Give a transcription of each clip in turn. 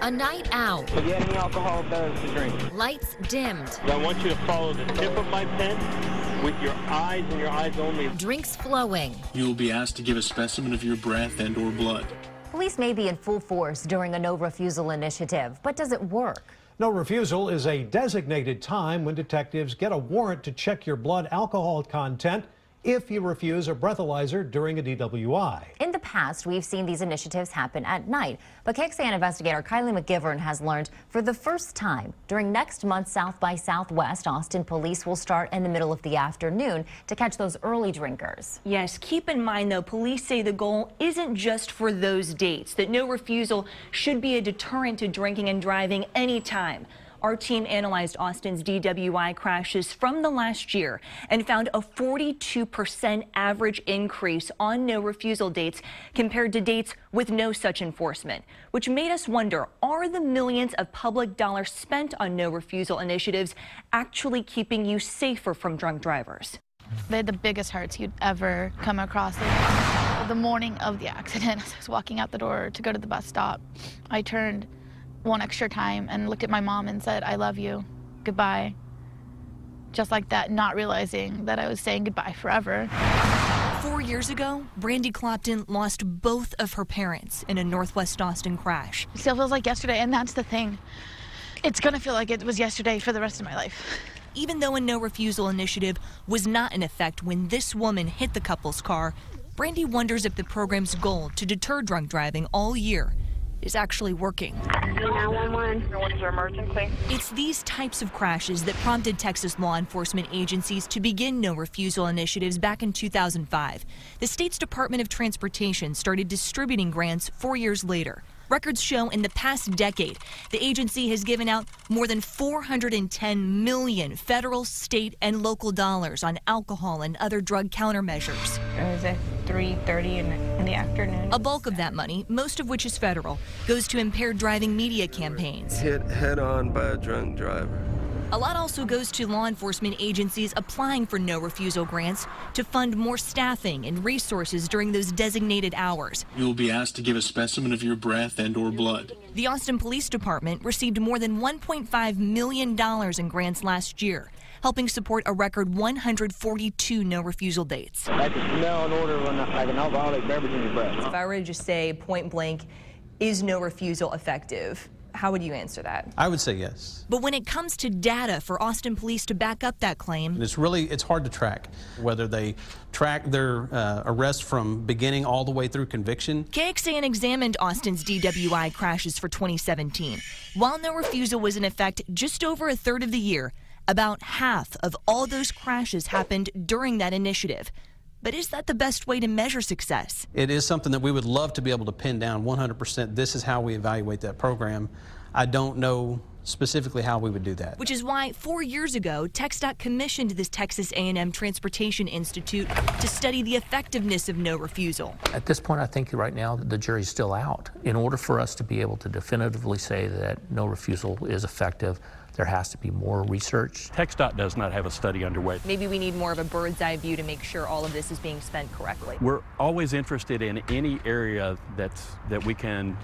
A night out. Forget any alcohol beverage to drink. Lights dimmed. I want you to follow the tip of my pen with your eyes and your eyes only. Drinks flowing. You will be asked to give a specimen of your breath and or blood. Police may be in full force during a No Refusal initiative, but does it work? No Refusal is a designated time when detectives get a warrant to check your blood alcohol content if you refuse a breathalyzer during a DWI. In the past, we've seen these initiatives happen at night, but KXAN investigator Kylie McGivern has learned for the first time during next month's South by Southwest, Austin police will start in the middle of the afternoon to catch those early drinkers. Yes, keep in mind though, police say the goal isn't just for those dates, that No Refusal should be a deterrent to drinking and driving anytime. Our team analyzed Austin's DWI crashes from the last year and found a 42% average increase on No Refusal dates compared to dates with no such enforcement, which made us wonder, are the millions of public dollars spent on No Refusal initiatives actually keeping you safer from drunk drivers? They had the biggest hearts you'd ever come across. The morning of the accident, as I was walking out the door to go to the bus stop, I turned one extra time and looked at my mom and said, "I love you, goodbye." Just like that, not realizing that I was saying goodbye forever. 4 years ago, Brandy Clopton lost both of her parents in a Northwest Austin crash. It still feels like yesterday, and that's the thing. It's gonna feel like it was yesterday for the rest of my life. Even though a No Refusal initiative was not in effect when this woman hit the couple's car, Brandy wonders if the program's goal to deter drunk driving all year is actually working. 911. What is your emergency? It's these types of crashes that prompted Texas law enforcement agencies to begin No Refusal initiatives back in 2005. The state's Department of Transportation started distributing grants 4 years later. Records show in the past decade, the agency has given out more than $410 million federal, state, and local dollars on alcohol and other drug countermeasures. It was at 3:30 in the afternoon. A bulk of that money, most of which is federal, goes to impaired driving media campaigns. Hit head-on by a drunk driver. A lot also goes to law enforcement agencies applying for No Refusal grants to fund more staffing and resources during those designated hours. You will be asked to give a specimen of your breath and or blood. The Austin Police Department received more than $1.5 million in grants last year, helping support a record 142 No Refusal dates. I can smell an odor of like an alcoholic beverage in your breath. If I were to just say point blank, is No Refusal effective? How would you answer that? I would say yes. But when it comes to data for Austin police to back up that claim, it's hard to track whether they track their arrest from beginning all the way through conviction. KXAN examined Austin's DWI crashes for 2017. While No Refusal was in effect just over a third of the year, about half of all those crashes happened during that initiative. But is that the best way to measure success? It is something that we would love to be able to pin down 100%. This is how we evaluate that program. I don't know specifically how we would do that. Which is why 4 years ago, TxDOT commissioned this Texas A&M Transportation Institute to study the effectiveness of No Refusal. At this point, I think right now the jury's still out. In order for us to be able to definitively say that No Refusal is effective, there has to be more research. TxDOT does not have a study underway. Maybe we need more of a bird's eye view to make sure all of this is being spent correctly. We're always interested in any area that we can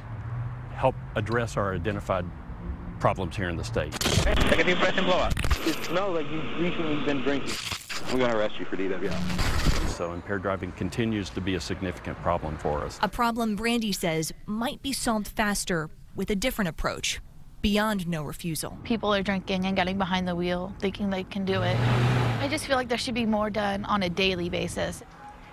help address our identified problems here in the state. Take a deep breath and blow out. It smells like you've recently been drinking. We're going to arrest you for DWI. So impaired driving continues to be a significant problem for us. A problem Brandy says might be solved faster with a different approach. Beyond No Refusal. People are drinking and getting behind the wheel, thinking they can do it. I just feel like there should be more done on a daily basis.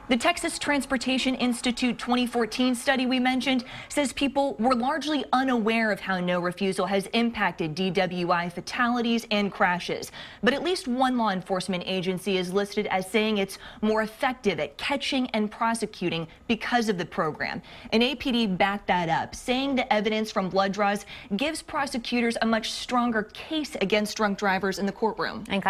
The Texas Transportation Institute 2014 study we mentioned says people were largely unaware of how No Refusal has impacted DWI fatalities and crashes. But at least one law enforcement agency is listed as saying it's more effective at catching and prosecuting because of the program. And APD backed that up, saying the evidence from blood draws gives prosecutors a much stronger case against drunk drivers in the courtroom. And